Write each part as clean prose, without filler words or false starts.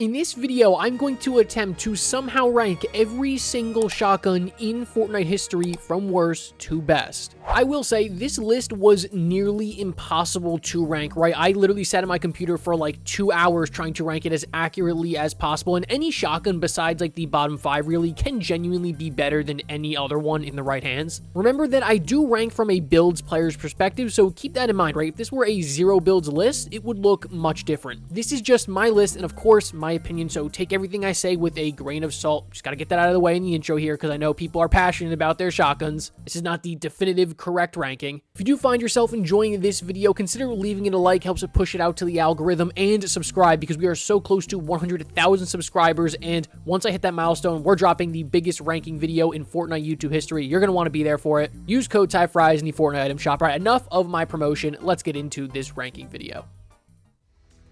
In this video, I'm going to attempt to somehow rank every single shotgun in Fortnite history from worst to best. I will say, this list was nearly impossible to rank, right? I literally sat at my computer for like 2 hours trying to rank it as accurately as possible, and any shotgun besides like the bottom 5 really can genuinely be better than any other one in the right hands. Remember that I do rank from a builds player's perspective, so keep that in mind, right? If this were a zero builds list, it would look much different. This is just my list, and of course, my opinion, so take everything I say with a grain of salt. Just gotta get that out of the way in the intro here, because I know people are passionate about their shotguns. This is not the definitive correct ranking. If you do find yourself enjoying this video, consider leaving it a like, helps it push it out to the algorithm, and subscribe, because we are so close to 100,000 subscribers, and once I hit that milestone, we're dropping the biggest ranking video in Fortnite YouTube history. You're gonna want to be there for it. Use code TYFRYZ in the Fortnite item shop. All right, enough of my promotion. Let's get into this ranking video.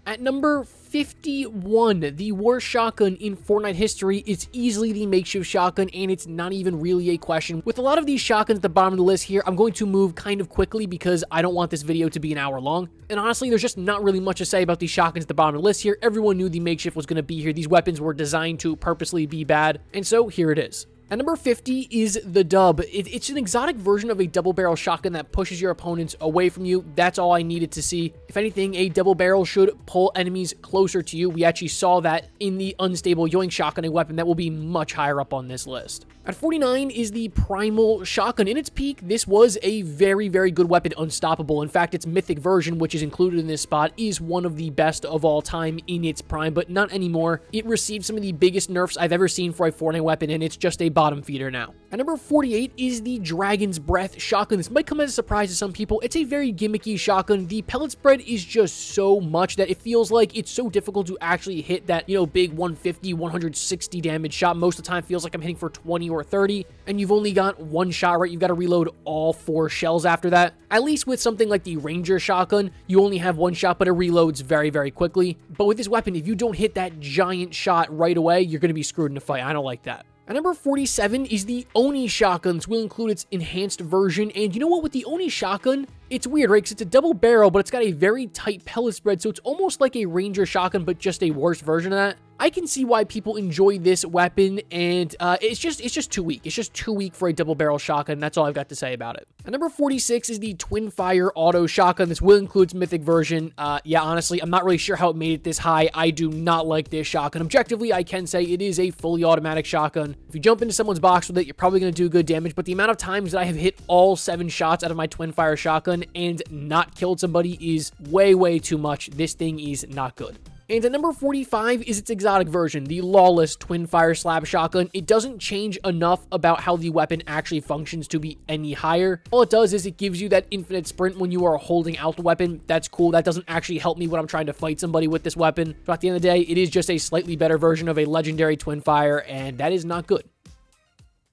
At number 51, the worst shotgun in Fortnite history, it's easily the makeshift shotgun, and it's not even really a question. With a lot of these shotguns at the bottom of the list here, I'm going to move kind of quickly because I don't want this video to be an hour long. And honestly, there's just not really much to say about these shotguns at the bottom of the list here. Everyone knew the makeshift was going to be here. These weapons were designed to purposely be bad, and so here it is. At number 50 is the Dub. It's an exotic version of a double barrel shotgun that pushes your opponents away from you. That's all I needed to see. If anything, a double barrel should pull enemies closer to you. We actually saw that in the unstable Yoink shotgun, a weapon that will be much higher up on this list. At 49 is the Primal shotgun. In its peak, this was a very, very good weapon, unstoppable. In fact, its mythic version, which is included in this spot, is one of the best of all time in its prime, but not anymore. It received some of the biggest nerfs I've ever seen for a Fortnite weapon, and it's just a bottom feeder now. At number 48 is the Dragon's Breath shotgun. This might come as a surprise to some people. It's a very gimmicky shotgun. The pellet spread is just so much that it feels like it's so difficult to actually hit that, big 150, 160 damage shot. Most of the time feels like I'm hitting for 20 or 30, and you've only got one shot, right? You've got to reload all 4 shells after that. At least with something like the Ranger shotgun, you only have one shot, but it reloads very, very quickly. But with this weapon, if you don't hit that giant shot right away, you're going to be screwed in a fight. I don't like that. At number 47 is the Oni shotgun. This will include its enhanced version, and you know what? With the Oni shotgun, it's weird, right? Because it's a double barrel, but it's got a very tight pellet spread, so it's almost like a Ranger shotgun, but just a worse version of that. I can see why people enjoy this weapon, and it's just too weak. It's just too weak for a double barrel shotgun. That's all I've got to say about it. At number 46 is the Twin Fire auto shotgun. This will include its mythic version. Yeah, honestly, I'm not really sure how it made it this high. I do not like this shotgun. Objectively, I can say it is a fully automatic shotgun. If you jump into someone's box with it, you're probably going to do good damage, but the amount of times that I have hit all 7 shots out of my Twin Fire shotgun and not killed somebody is way, way too much. This thing is not good. And at number 45 is its exotic version, the Lawless Twin Fire Slab Shotgun. It doesn't change enough about how the weapon actually functions to be any higher. All it does is it gives you that infinite sprint when you are holding out the weapon. That's cool. That doesn't actually help me when I'm trying to fight somebody with this weapon. So at the end of the day, it is just a slightly better version of a legendary Twin Fire, and that is not good.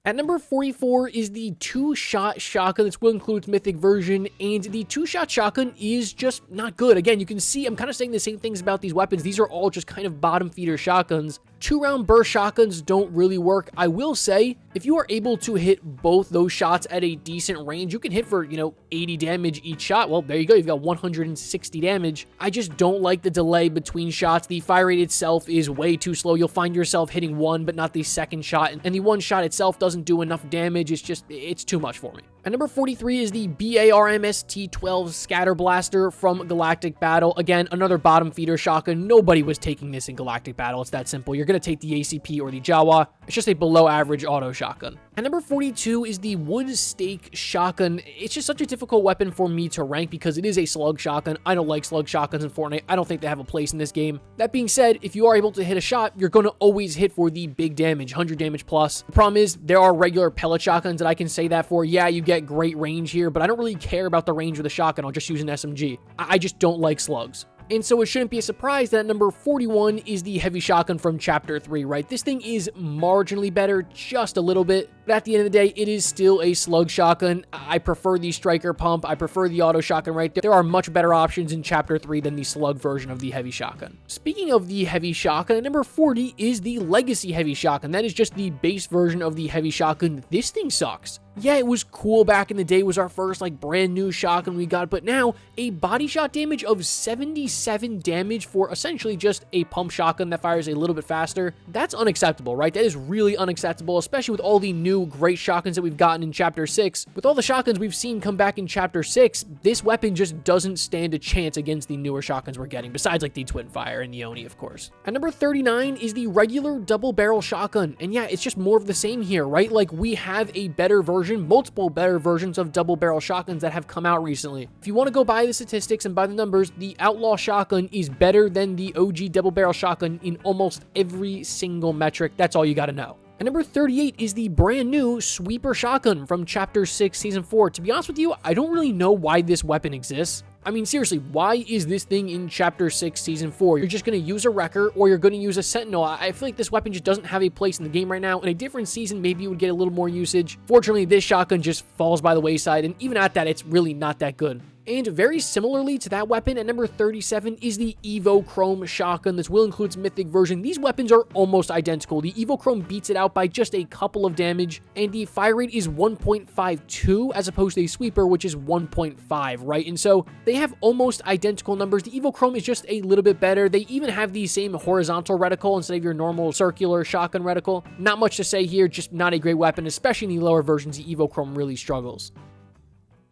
At number 44 is the 2-shot shotgun. This will include its mythic version, and the 2-shot shotgun is just not good. Again, you can see I'm kind of saying the same things about these weapons. These are all just kind of bottom feeder shotguns. 2-round burst shotguns don't really work. I will say, if you are able to hit both those shots at a decent range, you can hit for, 80 damage each shot. Well, there you go. You've got 160 damage. I just don't like the delay between shots. The fire rate itself is way too slow. You'll find yourself hitting one, but not the second shot. And the one shot itself doesn't do enough damage. It's too much for me. At number 43 is the BARMS T12 Scatter Blaster from Galactic Battle. Again, another bottom feeder shotgun. Nobody was taking this in Galactic Battle. It's that simple. You're going to take the ACP or the Jawa. It's just a below average auto shotgun. At number 42 is the Wood Stake Shotgun. It's just such a difficult weapon for me to rank because it is a slug shotgun. I don't like slug shotguns in Fortnite. I don't think they have a place in this game. That being said, if you are able to hit a shot, you're going to always hit for the big damage, 100 damage plus. The problem is there are regular pellet shotguns that I can say that for. Yeah, you get great range here, but I don't really care about the range of the shotgun. I'll just use an SMG. I just don't like slugs. And so it shouldn't be a surprise that number 41 is the heavy shotgun from Chapter 3, right? This thing is marginally better, just a little bit, but at the end of the day, it is still a slug shotgun. I prefer the striker pump. I prefer the auto shotgun right there. There are much better options in Chapter 3 than the slug version of the heavy shotgun. Speaking of the heavy shotgun, at number 40 is the Legacy heavy shotgun. That is just the base version of the heavy shotgun. This thing sucks. Yeah, it was cool back in the day. It was our first like brand new shotgun we got, but now a body shot damage of 77 damage for essentially just a pump shotgun that fires a little bit faster. That's unacceptable, right? That is really unacceptable, especially with all the new great shotguns that we've gotten in Chapter 6. With all the shotguns we've seen come back in Chapter 6, this weapon just doesn't stand a chance against the newer shotguns we're getting, besides like the Twinfire and the Oni, of course. At number 39 is the regular double barrel shotgun, and yeah, it's just more of the same here, right? Like, we have a better version, multiple better versions of double barrel shotguns that have come out recently. If you want to go by the statistics and by the numbers, the Outlaw shotgun is better than the OG double barrel shotgun in almost every single metric. That's all you got to know. And number 38 is the brand new Sweeper shotgun from Chapter 6, Season 4. To be honest with you, I don't really know why this weapon exists. I mean, seriously, why is this thing in Chapter 6, Season 4? You're just going to use a Wrecker, or you're going to use a Sentinel. I feel like this weapon just doesn't have a place in the game right now. In a different season, maybe you would get a little more usage. Fortunately, this shotgun just falls by the wayside, and even at that, it's really not that good. And very similarly to that weapon, at number 37 is the Evo Chrome shotgun. This will include its mythic version. These weapons are almost identical. The Evo Chrome beats it out by just a couple of damage, and the fire rate is 1.52 as opposed to a Sweeper, which is 1.5, right? And so they have almost identical numbers. The Evo Chrome is just a little bit better. They even have the same horizontal reticle instead of your normal circular shotgun reticle. Not much to say here, just not a great weapon, especially in the lower versions. The Evo Chrome really struggles.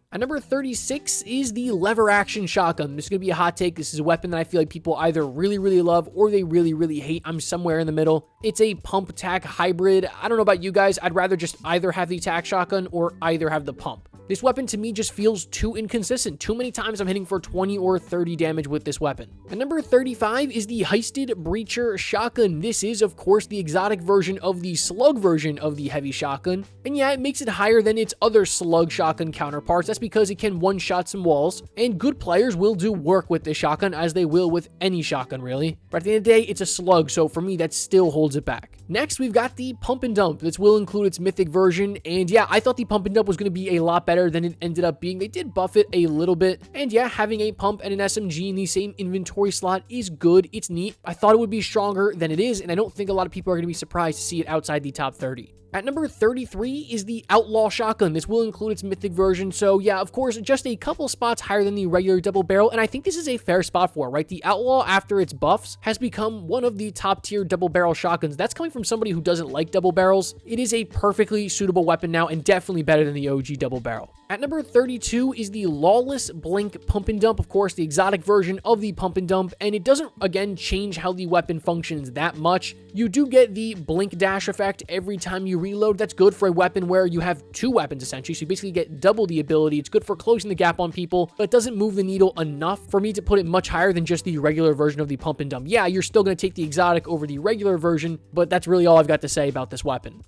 At number 36 is the lever action shotgun. This is going to be a hot take. This is a weapon that I feel like people either really, really love or they really, really hate. I'm somewhere in the middle. It's a pump tack hybrid. I don't know about you guys. I'd rather just either have the tack shotgun or either have the pump. This weapon to me just feels too inconsistent. Too many times I'm hitting for 20 or 30 damage with this weapon. At number 35 is the Heisted Breacher shotgun. This is, of course, the exotic version of the slug version of the heavy shotgun. And yeah, it makes it higher than its other slug shotgun counterparts. That's because it can one-shot some walls, and good players will do work with this shotgun, as they will with any shotgun, really. But at the end of the day, it's a slug, so for me, that still holds it back. Next, we've got the Pump and Dump. This will include its mythic version, and yeah, I thought the Pump and Dump was going to be a lot better than it ended up being. They did buff it a little bit, and yeah, having a pump and an SMG in the same inventory slot is good. It's neat. I thought it would be stronger than it is, and I don't think a lot of people are going to be surprised to see it outside the top 30. At number 33 is the Outlaw shotgun. This will include its mythic version, so yeah, of course, just a couple spots higher than the regular double barrel, and I think this is a fair spot for it, right? The Outlaw, after its buffs, has become one of the top tier double barrel shotguns. That's coming from somebody who doesn't like double barrels. It is a perfectly suitable weapon now, and definitely better than the OG double barrel. At number 32 is the Lawless Blink Pump and Dump, of course, the exotic version of the Pump and Dump, and it doesn't, again, change how the weapon functions that much. You do get the blink dash effect every time you reload. That's good for a weapon where you have two weapons, essentially, so you basically get double the ability. It's good for closing the gap on people, but it doesn't move the needle enough for me to put it much higher than just the regular version of the Pump and Dump. Yeah, you're still going to take the exotic over the regular version, but that's really all I've got to say about this weapon.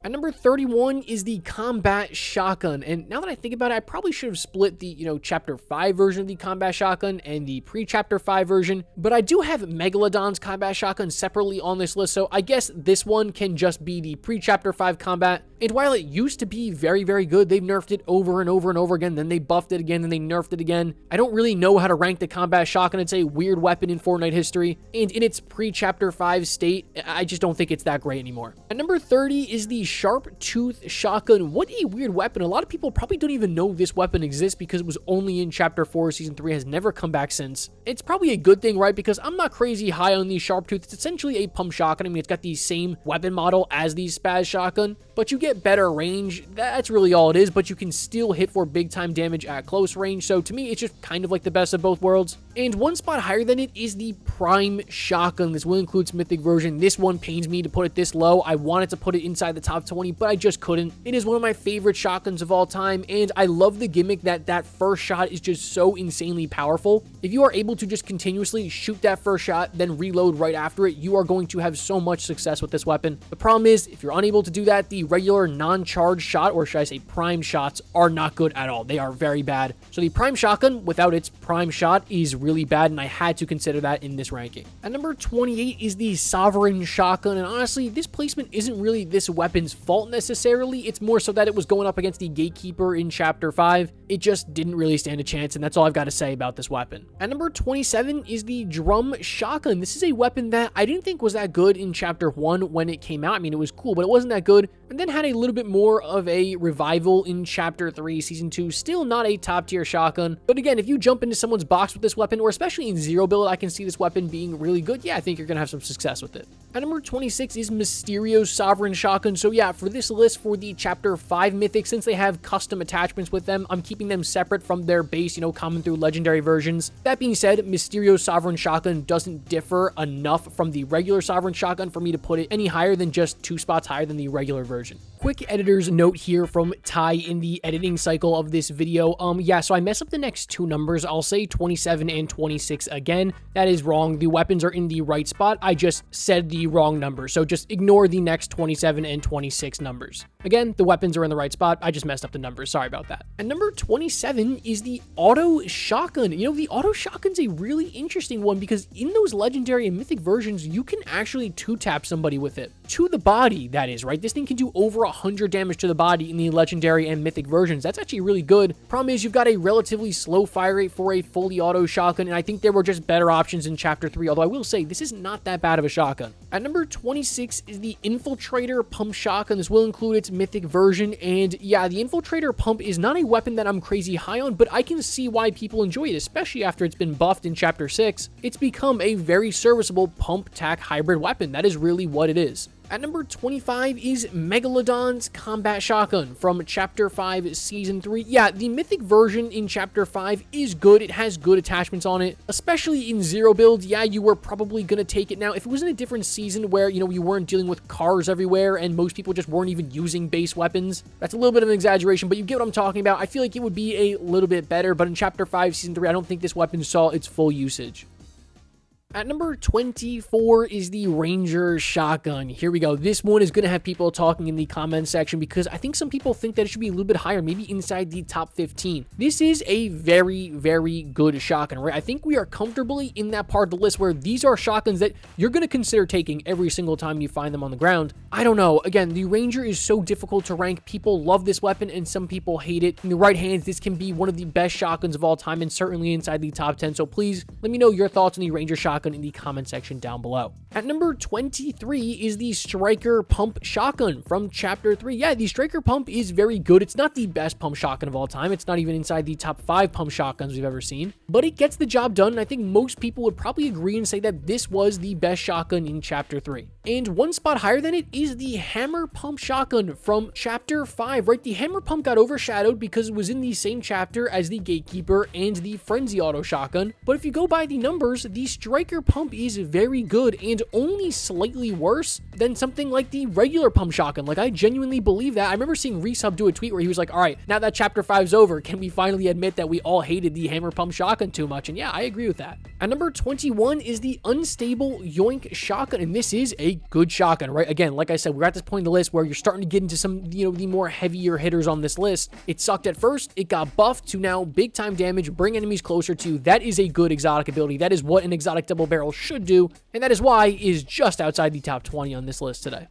At number 31 is the Combat Shotgun, and now that I think about it, I probably should have split the, Chapter 5 version of the Combat Shotgun and the pre-Chapter 5 version, but I do have Megalodon's Combat Shotgun separately on this list, so I guess this one can just be the pre-Chapter 5 combat. And while it used to be very, very good, they've nerfed it over and over and over again, then they buffed it again, then they nerfed it again. I don't really know how to rank the Combat Shotgun. It's a weird weapon in Fortnite history, and in its pre-Chapter 5 state, I just don't think it's that great anymore. At number 30 is the Sharp Tooth Shotgun. What a weird weapon. A lot of people probably don't even know this weapon exists because it was only in Chapter 4, Season 3, has never come back since. It's probably a good thing, right? Because I'm not crazy high on the Sharp Tooth. It's essentially a pump shotgun. I mean, it's got the same weapon model as the Spaz shotgun, but you get better range. That's really all it is, but you can still hit for big time damage at close range. So to me, it's just kind of like the best of both worlds. And one spot higher than it is the Prime Shotgun. This will include its mythic version. This one pains me to put it this low. I wanted to put it inside the top 20, but I just couldn't. It is one of my favorite shotguns of all time, and I love the gimmick that first shot is just so insanely powerful. If you are able to just continuously shoot that first shot, then reload right after it, you are going to have so much success with this weapon. The problem is, if you're unable to do that, the regular non-charged shot, or should I say prime shots, are not good at all. They are very bad. So the Prime Shotgun, without its prime shot, is really bad, and I had to consider that in this ranking. At number 28 is the Sovereign Shotgun, and honestly, this placement isn't really this weapon's fault necessarily. It's more so that it was going up against the Gatekeeper in Chapter 5. It just didn't really stand a chance, and that's all I've got to say about this weapon. At number 27 is the Drum Shotgun. This is a weapon that I didn't think was that good in Chapter 1 when it came out. I mean, it was cool, but it wasn't that good, and then had a little bit more of a revival in Chapter 3, Season 2. Still not a top-tier shotgun, but again, if you jump into someone's box with this weapon, or especially in zero build, I can see this weapon being really good. Yeah, I think you're going to have some success with it. At number 26 is Mysterio's Sovereign Shotgun. So yeah, for this list, for the Chapter 5 Mythic, since they have custom attachments with them, I'm keeping them separate from their base, common through legendary versions. That being said, Mysterio's Sovereign Shotgun doesn't differ enough from the regular Sovereign Shotgun for me to put it any higher than just 2 spots higher than the regular version. Quick editor's note here from Ty in the editing cycle of this video. Yeah, so I messed up the next 2 numbers. I'll say 27 and 26 again. That is wrong. The weapons are in the right spot. I just said the wrong number, so just ignore the next 27 and 26 numbers. Again, the weapons are in the right spot. I just messed up the numbers. Sorry about that. And number 27 is the Auto Shotgun. The Auto Shotgun's a really interesting one because in those legendary and mythic versions, you can actually 2-tap somebody with it. To the body, that is, right? This thing can do over 100 damage to the body in the legendary and mythic versions. That's actually really good. Problem is, you've got a relatively slow fire rate for a fully auto shotgun, and I think there were just better options in Chapter 3, although I will say this is not that bad of a shotgun. At number 26 is the Infiltrator Pump Shotgun. This will include its mythic version, and yeah, the Infiltrator Pump is not a weapon that I'm crazy high on, but I can see why people enjoy it, especially after it's been buffed in Chapter 6. It's become a very serviceable pump-tack hybrid weapon. That is really what it is. At number 25 is Megalodon's Combat Shotgun from Chapter 5, Season 3. Yeah, the mythic version in Chapter 5 is good. It has good attachments on it, especially in zero build. Yeah, you were probably going to take it. Now, if it was in a different season where, you weren't dealing with cars everywhere and most people just weren't even using base weapons, that's a little bit of an exaggeration, but you get what I'm talking about. I feel like it would be a little bit better, but in Chapter 5, Season 3, I don't think this weapon saw its full usage. At number 24 is the Ranger Shotgun. Here we go. This one is going to have people talking in the comment section because I think some people think that it should be a little bit higher, maybe inside the top 15. This is a very, very good shotgun, right? I think we are comfortably in that part of the list where these are shotguns that you're going to consider taking every single time you find them on the ground. I don't know. Again, the Ranger is so difficult to rank. People love this weapon and some people hate it. In the right hands, this can be one of the best shotguns of all time and certainly inside the top 10. So please let me know your thoughts on the Ranger Shotgun in the comment section down below. At number 23 is the Striker Pump Shotgun from Chapter 3. Yeah, the Striker Pump is very good. It's not the best pump shotgun of all time. It's not even inside the top 5 pump shotguns we've ever seen, but it gets the job done, and I think most people would probably agree and say that this was the best shotgun in Chapter 3. And one spot higher than it is the Hammer Pump Shotgun from Chapter 5, right? The Hammer Pump got overshadowed because it was in the same chapter as the Gatekeeper and the Frenzy Auto Shotgun, but if you go by the numbers, the Striker Pump is very good and only slightly worse than something like the regular pump shotgun. Like, I genuinely believe that. I remember seeing Resub do a tweet where he was like, all right, now that Chapter 5's over, can we finally admit that we all hated the Hammer Pump Shotgun too much? And yeah, I agree with that. At number 21 is the Unstable Yoink Shotgun, and this is a good shotgun, right? Again, like I said, we're at this point in the list where you're starting to get into some, the more heavier hitters on this list. It sucked at first, it got buffed to now big time damage, bring enemies closer to you. That is a good exotic ability. That is what an exotic double barrel should do, and that is why it is just outside the top 20 on this list today.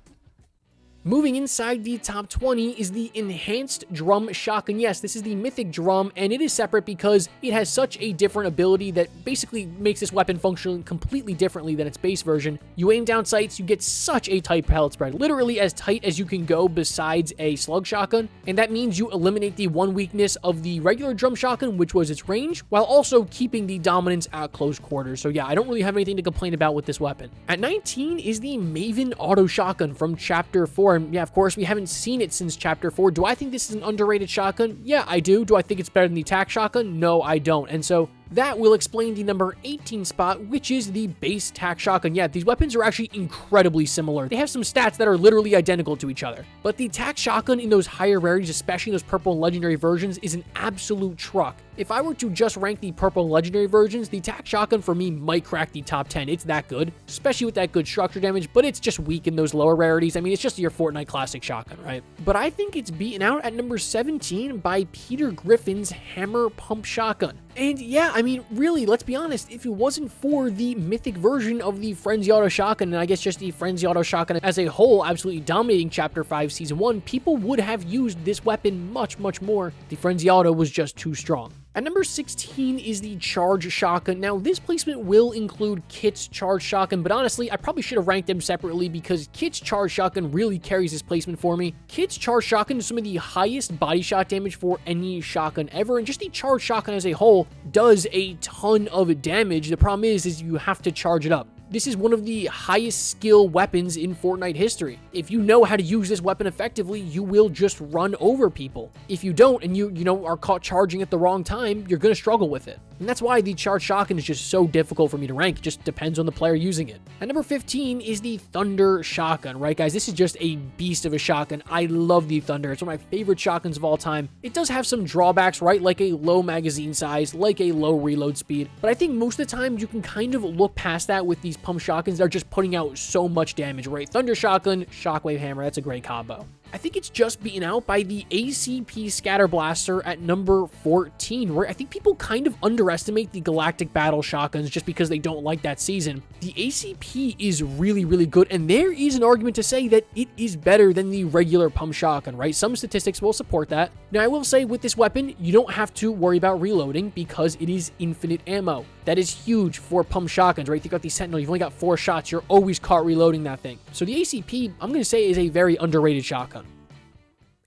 Moving inside the top 20 is the Enhanced Drum Shotgun. Yes, this is the Mythic Drum, and it is separate because it has such a different ability that basically makes this weapon function completely differently than its base version. You aim down sights, you get such a tight pellet spread, literally as tight as you can go besides a slug shotgun, and that means you eliminate the one weakness of the regular drum shotgun, which was its range, while also keeping the dominance at close quarters. So yeah, I don't really have anything to complain about with this weapon. At 19 is the Maven Auto Shotgun from Chapter 4. And yeah, of course, we haven't seen it since Chapter 4. Do I think this is an underrated shotgun? Yeah, I do. Do I think it's better than the tac shotgun? No, I don't. And so that will explain the number 18 spot, which is the base tac shotgun. Yeah, these weapons are actually incredibly similar. They have some stats that are literally identical to each other. But the tac shotgun in those higher rarities, especially in those purple and legendary versions, is an absolute truck. If I were to just rank the purple and legendary versions, the tac shotgun for me might crack the top 10. It's that good, especially with that good structure damage, but it's just weak in those lower rarities. I mean, it's just your Fortnite classic shotgun, right? But I think it's beaten out at number 17 by Peter Griffin's Hammer Pump Shotgun. And yeah, I I mean, really, let's be honest, if it wasn't for the mythic version of the Frenzy Auto Shotgun, and I guess just the Frenzy Auto Shotgun as a whole absolutely dominating Chapter 5 Season 1, people would have used this weapon much, much more. The Frenzy Auto was just too strong. At number 16 is the Charge Shotgun. Now, this placement will include Kit's Charge Shotgun, but honestly, I probably should have ranked them separately because Kit's Charge Shotgun really carries this placement for me. Kit's Charge Shotgun is some of the highest body shot damage for any shotgun ever, and just the Charge Shotgun as a whole does a ton of damage. The problem is you have to charge it up. This is one of the highest skill weapons in Fortnite history. If you know how to use this weapon effectively, you will just run over people. If you don't, and you are caught charging at the wrong time, you're going to struggle with it. And that's why the Charge Shotgun is just so difficult for me to rank. It just depends on the player using it. At number 15 is the Thunder Shotgun, right guys? This is just a beast of a shotgun. I love the Thunder. It's one of my favorite shotguns of all time. It does have some drawbacks, right? Like a low magazine size, like a low reload speed. But I think most of the time you can kind of look past that with these pump shotguns that are just putting out so much damage, right? Thunder Shotgun, Shockwave Hammer, that's a great combo. I think it's just beaten out by the ACP Scatter Blaster at number 14, where I think people kind of underestimate the Galactic Battle shotguns just because they don't like that season. The ACP is really, really good, and there is an argument to say that it is better than the regular pump shotgun, right? Some statistics will support that. Now, I will say with this weapon, you don't have to worry about reloading because it is infinite ammo. That is huge for pump shotguns, right? Think about the Sentinel, you've only got 4 shots, you're always caught reloading that thing. So the ACP, I'm going to say, is a very underrated shotgun.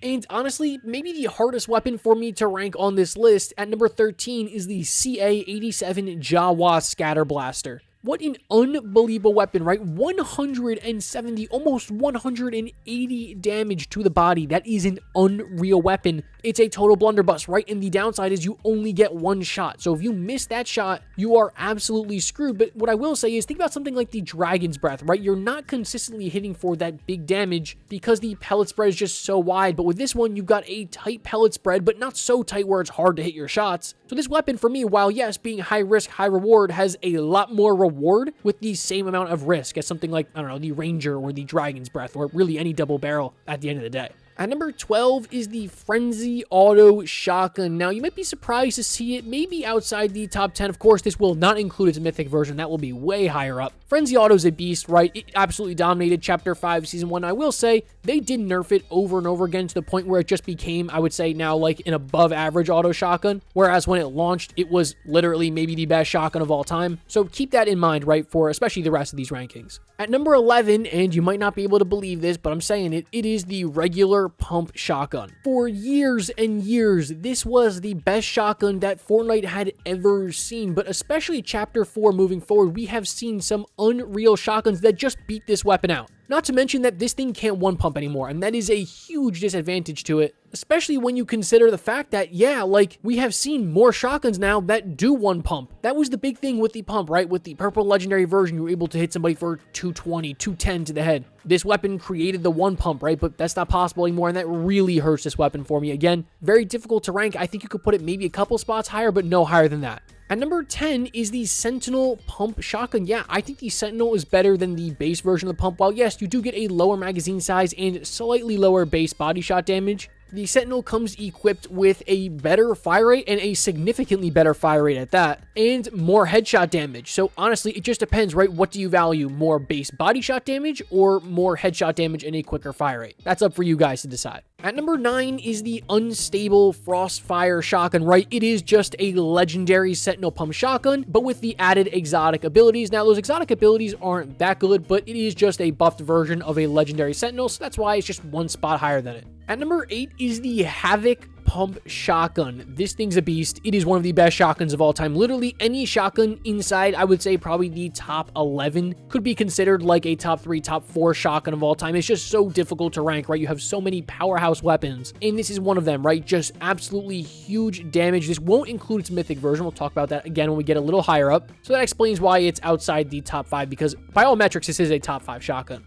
And honestly, maybe the hardest weapon for me to rank on this list at number 13 is the CA87 Jawa Scatter Blaster. What an unbelievable weapon, right? 170, almost 180 damage to the body. That is an unreal weapon. It's a total blunderbuss, right? And the downside is you only get 1 shot. So if you miss that shot, you are absolutely screwed. But what I will say is think about something like the Dragon's Breath, right? You're not consistently hitting for that big damage because the pellet spread is just so wide. But with this one, you've got a tight pellet spread, but not so tight where it's hard to hit your shots. So this weapon for me, while yes, being high risk, high reward, has a lot more reward with the same amount of risk as something like, I don't know, the Ranger or the Dragon's Breath or really any double barrel at the end of the day. At number 12 is the Frenzy Auto Shotgun. Now, you might be surprised to see it maybe outside the top 10. Of course, this will not include its mythic version. That will be way higher up. Frenzy Auto is a beast, right? It absolutely dominated Chapter 5 Season 1. I will say they did nerf it over and over again to the point where it just became, I would say now, like an above average auto shotgun. Whereas when it launched, it was literally maybe the best shotgun of all time. So keep that in mind, right, for especially the rest of these rankings. At number 11, and you might not be able to believe this, but I'm saying it, it is the regular pump shotgun. For years and years, this was the best shotgun that Fortnite had ever seen, but especially Chapter 4 moving forward, we have seen some unreal shotguns that just beat this weapon out. Not to mention that this thing can't one pump anymore, and that is a huge disadvantage to it, especially when you consider the fact that, yeah, like, we have seen more shotguns now that do one pump. That was the big thing with the pump, right? With the purple legendary version, you were able to hit somebody for 220, 210 to the head. This weapon created the one pump, right? But that's not possible anymore, and that really hurts this weapon for me. Again, very difficult to rank. I think you could put it maybe a couple spots higher, but no higher than that. At number 10 is the Sentinel Pump Shotgun. Yeah, I think the Sentinel is better than the base version of the pump. While yes, you do get a lower magazine size and slightly lower base body shot damage, the Sentinel comes equipped with a better fire rate and a significantly better fire rate at that, and more headshot damage. So honestly, it just depends, right? What do you value? More base body shot damage or more headshot damage and a quicker fire rate? That's up for you guys to decide. At number 9 is the Unstable Frostfire Shotgun, right? It is just a legendary Sentinel Pump Shotgun, but with the added exotic abilities. Now, those exotic abilities aren't that good, but it is just a buffed version of a legendary Sentinel, so that's why it's just 1 spot higher than it. At number 8 is the Havoc Pump Shotgun. This thing's a beast. It is one of the best shotguns of all time. Literally any shotgun inside, I would say probably the top 11 could be considered like a top 3, top 4 shotgun of all time. It's just so difficult to rank, right? You have so many powerhouse weapons, and this is one of them, right? Just absolutely huge damage. This won't include its mythic version. We'll talk about that again when we get a little higher up. So that explains why it's outside the top 5, because by all metrics, this is a top 5 shotgun.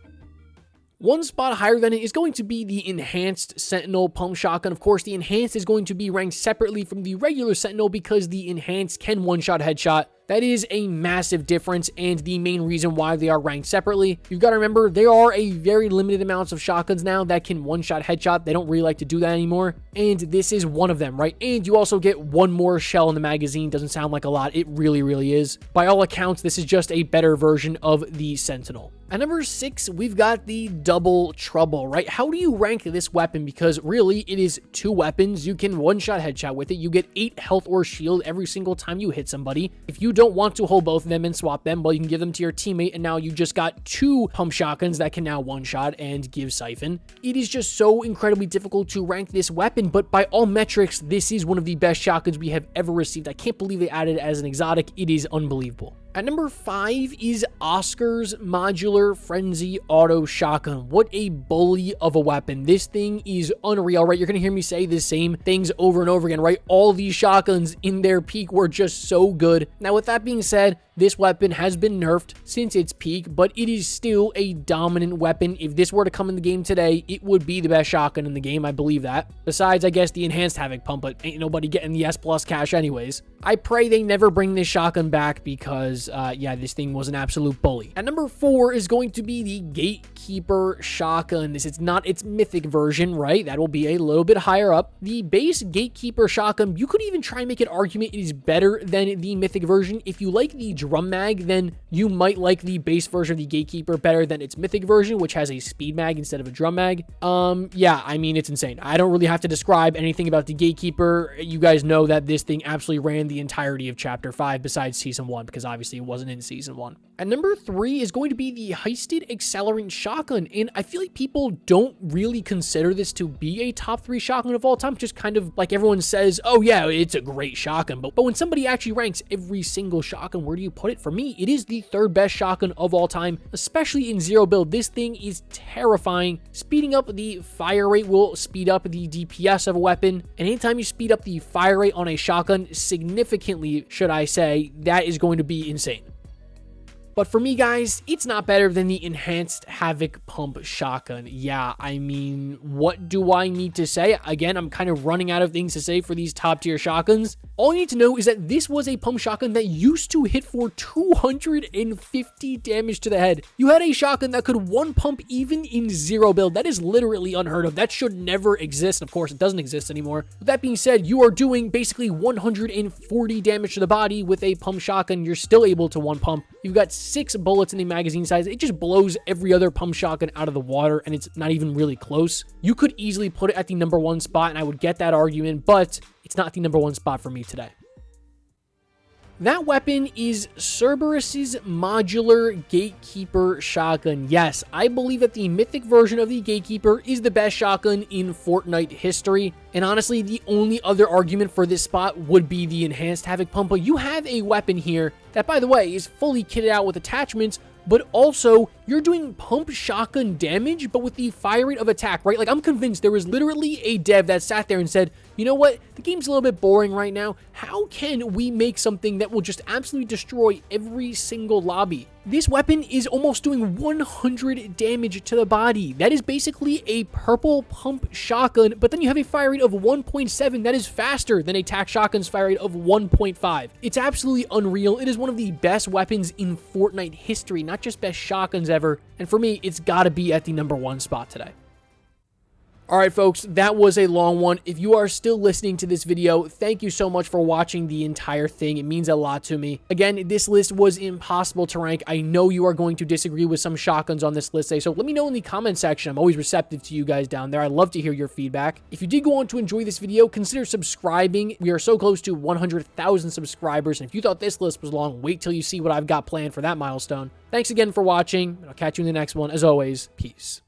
1 spot higher than it is going to be the Enhanced Sentinel Pump Shotgun. Of course, the Enhanced is going to be ranked separately from the regular Sentinel because the Enhanced can one-shot headshot That is a massive difference and the main reason why they are ranked separately. You've got to remember there are a very limited amounts of shotguns now that can one-shot headshot. They don't really like to do that anymore, and this is one of them, right? And you also get one more shell in the magazine. Doesn't sound like a lot. It really, really is. By all accounts, this is just a better version of the Sentinel. At number 6, we've got the Double Trouble, right? How do you rank this weapon? Because really, it is 2 weapons. You can one-shot headshot with it. You get 8 health or shield every single time you hit somebody. If you don't want to hold both of them and swap them, well, you can give them to your teammate, and now you just got 2 pump shotguns that can now one-shot and give siphon. It is just so incredibly difficult to rank this weapon, but by all metrics, this is one of the best shotguns we have ever received. I can't believe they added it as an exotic. It is unbelievable. At number 5 is Oscar's Modular Frenzy Auto Shotgun. What a bully of a weapon. This thing is unreal, right? You're going to hear me say the same things over and over again, right? All these shotguns in their peak were just so good. Now, with that being said, this weapon has been nerfed since its peak, but it is still a dominant weapon. If this were to come in the game today, it would be the best shotgun in the game. I believe that. Besides, I guess, the enhanced Havoc pump, but ain't nobody getting the S plus cash anyways. I pray they never bring this shotgun back because, yeah, this thing was an absolute bully. At number 4 is going to be the Gatekeeper shotgun. This is not its mythic version, right? That will be a little bit higher up. The base Gatekeeper shotgun, you could even try and make an argument it is better than the mythic version. If you like the drum mag, then you might like the base version of the Gatekeeper better than its mythic version, which has a speed mag instead of a drum mag. Yeah, I mean, it's insane. I don't really have to describe anything about the Gatekeeper. You guys know that this thing absolutely ran the entirety of Chapter 5 besides Season 1, because obviously it wasn't in Season 1. And number 3 is going to be the Heisted Accelerant Shotgun, and I feel like people don't really consider this to be a top 3 shotgun of all time, just kind of like everyone says, oh yeah, it's a great shotgun, but when somebody actually ranks every single shotgun, where do you put it? For me, it is the 3rd best shotgun of all time, especially in zero build. This thing is terrifying. Speeding up the fire rate will speed up the DPS of a weapon, and anytime you speed up the fire rate on a shotgun significantly, should I say, that is going to be insane. But for me, guys, it's not better than the enhanced Havoc pump shotgun. Yeah, I mean, what do I need to say? Again, I'm kind of running out of things to say for these top tier shotguns. All you need to know is that this was a pump shotgun that used to hit for 250 damage to the head. You had a shotgun that could one pump even in zero build. That is literally unheard of. That should never exist. Of course, it doesn't exist anymore. With that being said, you are doing basically 140 damage to the body with a pump shotgun. You're still able to one pump. You've got 6 bullets in the magazine size. It just blows every other pump shotgun out of the water, and it's not even really close. You could easily put it at the number 1 spot, and I would get that argument, but it's not the number 1 spot for me today. That weapon is Cerberus's Modular Gatekeeper Shotgun. Yes, I believe that the mythic version of the Gatekeeper is the best shotgun in Fortnite history. And honestly, the only other argument for this spot would be the enhanced Havoc pump. But you have a weapon here that, by the way, is fully kitted out with attachments, but also you're doing pump shotgun damage, but with the fire rate of attack, right? Like, I'm convinced there was literally a dev that sat there and said, you know what? The game's a little bit boring right now. How can we make something that will just absolutely destroy every single lobby? This weapon is almost doing 100 damage to the body. That is basically a purple pump shotgun, but then you have a fire rate of 1.7 that is faster than a tac shotgun's fire rate of 1.5. It's absolutely unreal. It is one of the best weapons in Fortnite history, not just best shotguns ever. And for me, it's got to be at the number 1 spot today. All right, folks, that was a long one. If you are still listening to this video, thank you so much for watching the entire thing. It means a lot to me. Again, this list was impossible to rank. I know you are going to disagree with some shotguns on this list today, so let me know in the comment section. I'm always receptive to you guys down there. I love to hear your feedback. If you did go on to enjoy this video, consider subscribing. We are so close to 100,000 subscribers, and if you thought this list was long, wait till you see what I've got planned for that milestone. Thanks again for watching, and I'll catch you in the next one. As always, peace.